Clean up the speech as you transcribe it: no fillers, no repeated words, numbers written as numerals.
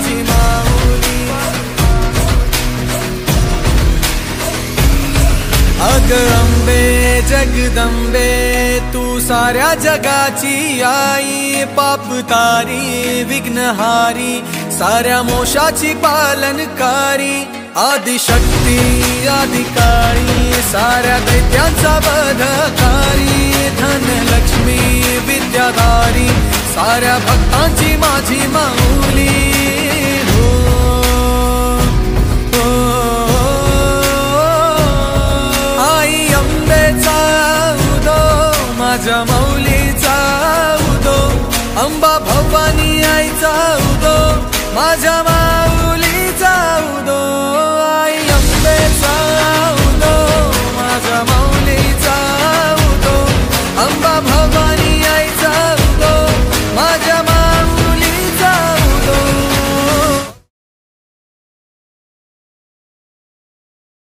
माझी माऊली। अग अंबे जगदंबे तू साऱ्या जगाची आई, पाप तारी विघ्नहारी साऱ्या मोशाची पालनकारी, आदिशक्ती आदिकाळी साऱ्या दैत्यांचा वधकारी, धनलक्ष्मी विद्याधारी साऱ्या भक्तांची माझी माऊली। हो आई अंबेचा उदो माझ्या माऊलीचा उदो, अंबा भवानी आईचा उदो माझ्या माऊलीचा उदो। आई अंबेचा उदो माझ्या माऊलीचा उदो, अंबा भवानी